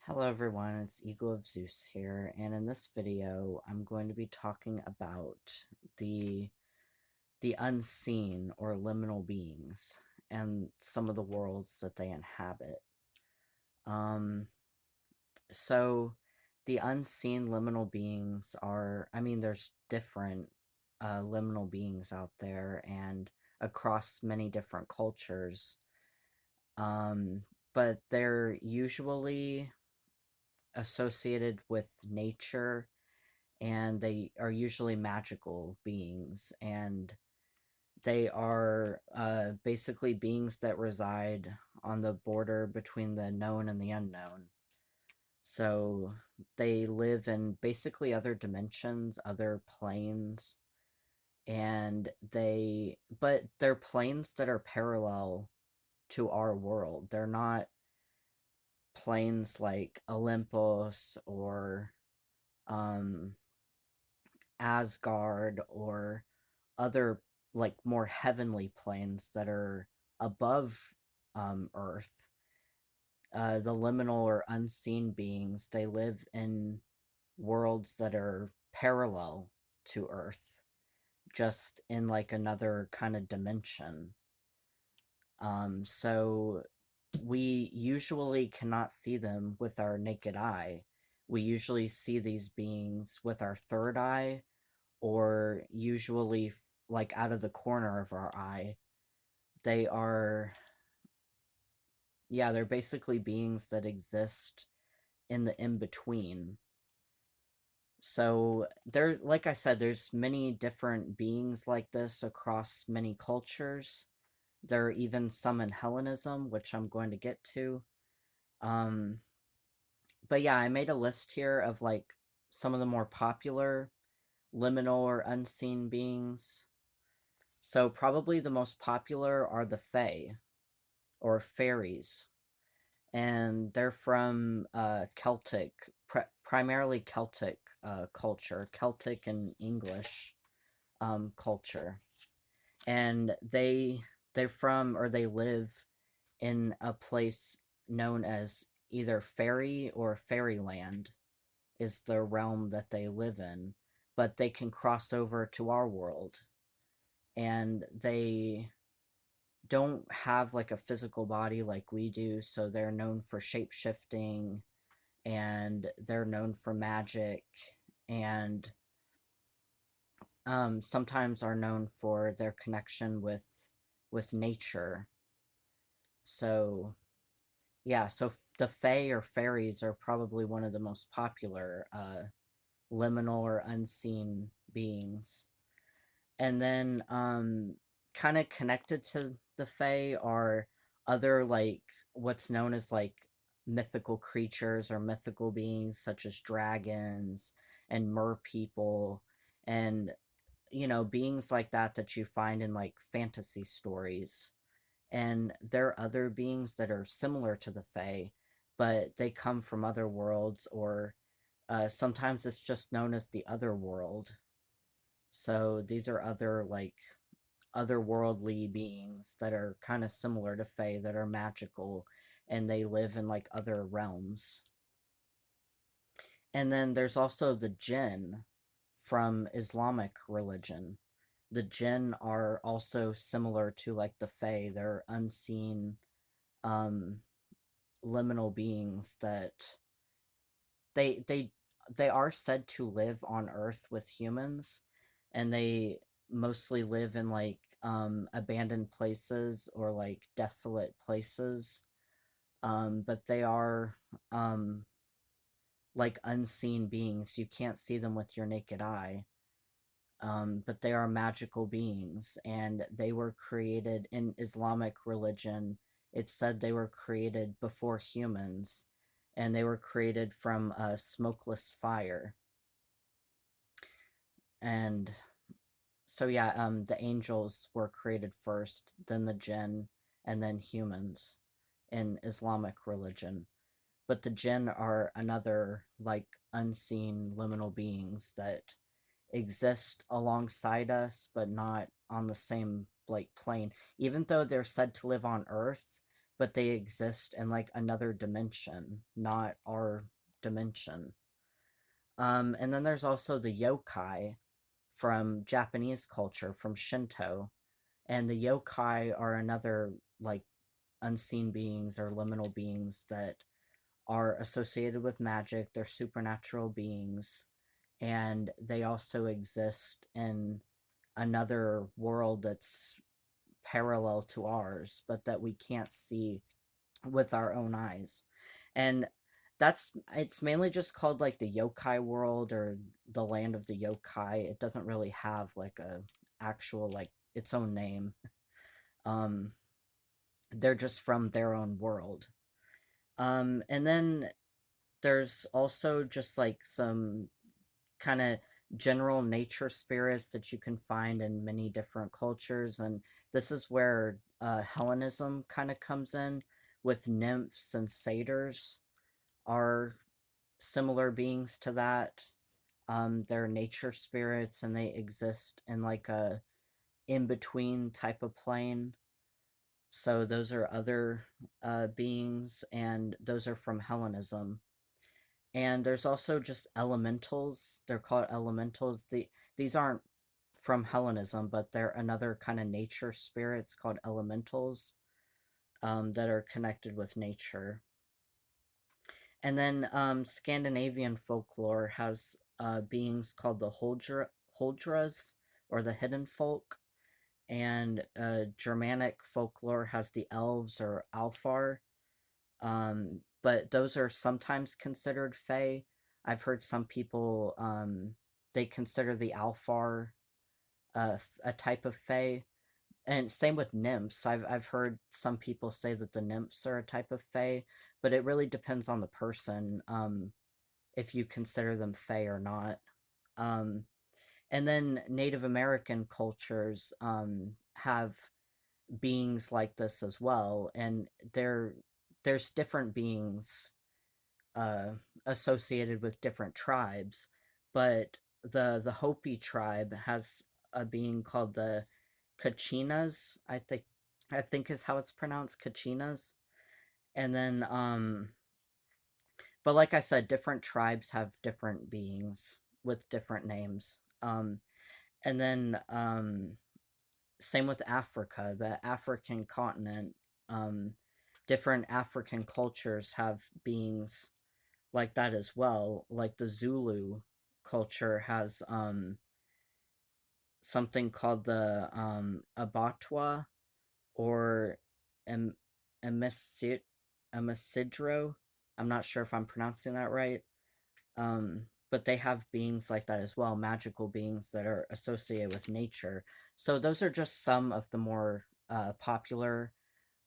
Hello everyone, it's Eagle of Zeus here, and in this video I'm going to be talking about the the unseen or liminal beings and some of the worlds that they inhabit. Um, so the unseen liminal beings there's different liminal beings out there and across many different cultures. Um, but they're usually associated with nature, and they are usually magical beings, and they are basically beings that reside on the border between the known and the unknown. So they live in basically other dimensions, other planes, and they're planes that are parallel to our world. They're not planes like Olympus or um Asgard or other like more heavenly planes that are above Earth. The liminal or unseen beings, they live in worlds that are parallel to Earth, just in like another kind of dimension. So we usually cannot see them with our naked eye. We usually see these beings with our third eye, or usually like out of the corner of our eye. They are, yeah, they're basically beings that exist in the in between. So there, like I said, there's many different beings like this across many cultures. There are even some in Hellenism, which I'm going to get to. Um, but yeah, I made a list here of like some of the more popular liminal or unseen beings. So probably the most popular are the Fae, or fairies, and they're from Celtic, primarily Celtic culture, Celtic and English culture, and they're from, or they live in a place known as either fairy or fairyland is the realm that they live in, but they can cross over to our world, and they don't have like a physical body like we do, so they're known for shape shifting, and they're known for magic, and sometimes are known for their connection with nature. So yeah, so the Fae or fairies are probably one of the most popular liminal or unseen beings. And then kind of connected to the Fae are other like what's known as like mythical creatures or mythical beings such as dragons and mer people, and beings like that you find in like fantasy stories. And there are other beings that are similar to the Fae, but they come from other worlds, or sometimes it's just known as the other world. So these are other like otherworldly beings that are kind of similar to Fae, that are magical, and they live in like other realms. And then there's also the jinn from Islamic religion. The jinn are also similar to like the Fae. They're unseen um liminal beings that they they they are said to live on Earth with humans, and they mostly live in like abandoned places or like desolate places. But they are um like unseen beings. You can't see them with your naked eye. But they are magical beings, and they were created in Islamic religion. It's said they were created before humans, and they were created from a smokeless fire. And so, yeah, the angels were created first, then the jinn, and then humans in Islamic religion. But the jinn are another, like, unseen liminal beings that exist alongside us, but not on the same like plane. Even though they're said to live on Earth, but they exist in like another dimension, not our dimension. And then there's also the yokai from Japanese culture, from Shinto. And the yokai are another like unseen beings or liminal beings that are associated with magic. They're supernatural beings, and they also exist in another world that's parallel to ours, but that we can't see with our own eyes. And it's mainly just called like the yokai world or the land of the yokai. It doesn't really have like a actual like its own name. Um they're just from their own world. And then there's also just like some kind of general nature spirits that you can find in many different cultures, and this is where Hellenism kind of comes in, with nymphs and satyrs are similar beings to that. They're nature spirits, and they exist in like a in between type of plane. So those are other beings, and those are from Hellenism. And there's also just elementals. They're called elementals. These aren't from Hellenism, but they're another kind of nature spirits called elementals, that are connected with nature. And then Scandinavian folklore has beings called the Holdras, or the hidden folk. And Germanic folklore has the elves, or Alfar. But those are sometimes considered fae. I've heard some people, they consider the Alfar a type of fae. And same with nymphs. I've heard some people say that the nymphs are a type of fae, but it really depends on the person, if you consider them fae or not. Um, and then Native American cultures have beings like this as well, and there's different beings uh, associated with different tribes, but the Hopi tribe has a being called the Kachinas. I think is how it's pronounced, Kachinas. And then but like I said, different tribes have different beings with different names. And then same with Africa, the African continent. Um, Different African cultures have beings like that as well. Like the Zulu culture has something called the abattoir, or em- emisid emisidro. I'm not sure if I'm pronouncing that right. But they have beings like that as well, magical beings that are associated with nature. So those are just some of the more popular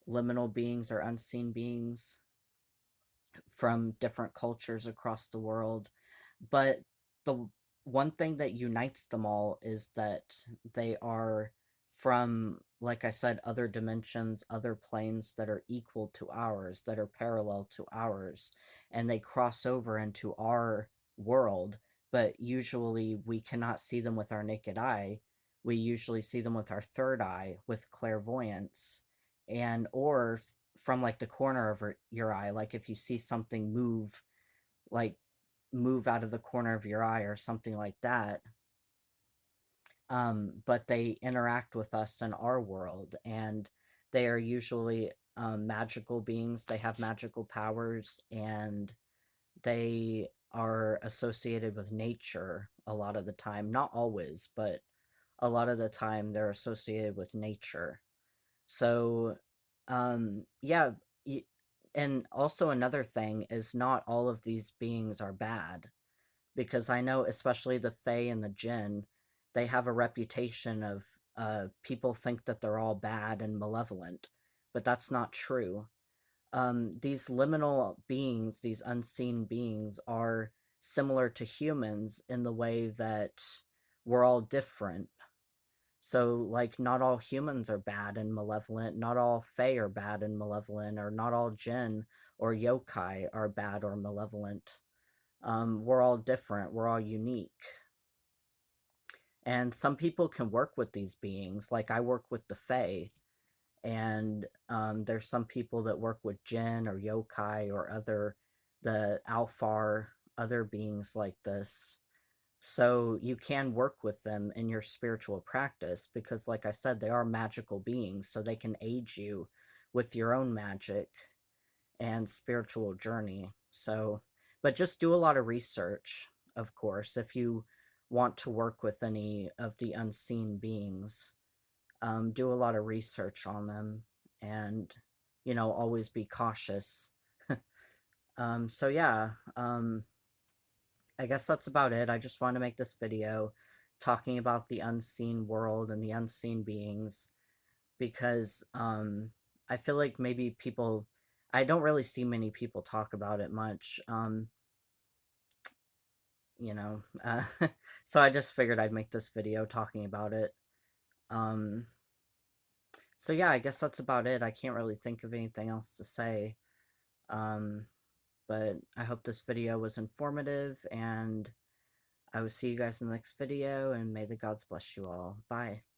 liminal beings or unseen beings from different cultures across the world. But the one thing that unites them all is that they are from, like I said, other dimensions, other planes that are equal to ours, that are parallel to ours, and they cross over into our world. But usually we cannot see them with our naked eye. We usually see them with our third eye, with clairvoyance, and or from like the corner of your eye, like if you see something move, like move out of the corner of your eye or something like that. But they interact with us in our world, and they are usually magical beings. They have magical powers, and they are associated with nature a lot of the time. Not always, but a lot of the time they're associated with nature. So, yeah, and also another thing is not all of these beings are bad, because I know especially the Fae and the Jinn, they have a reputation of people think that they're all bad and malevolent, but that's not true. These liminal beings, these unseen beings, are similar to humans in the way that we're all different. So, like, not all humans are bad and malevolent, not all Fae are bad and malevolent, or not all Jinn or yokai are bad or malevolent. We're all different, we're all unique. And some people can work with these beings, like I work with the Fae, And there's some people that work with jinn or yokai or the alfar, other beings like this. So you can work with them in your spiritual practice because, like I said, they are magical beings, so they can aid you with your own magic and spiritual journey. So, but just do a lot of research, of course, if you want to work with any of the unseen beings. Do a lot of research on them and, always be cautious. So, yeah, I guess that's about it. I just want to make this video talking about the unseen world and the unseen beings because I feel like maybe I don't really see many people talk about it much. You know, uh, so I just figured I'd make this video talking about it. Um, so yeah, I guess that's about it. I can't really think of anything else to say. Um, but I hope this video was informative, and I will see you guys in the next video, and may the gods bless you all. Bye.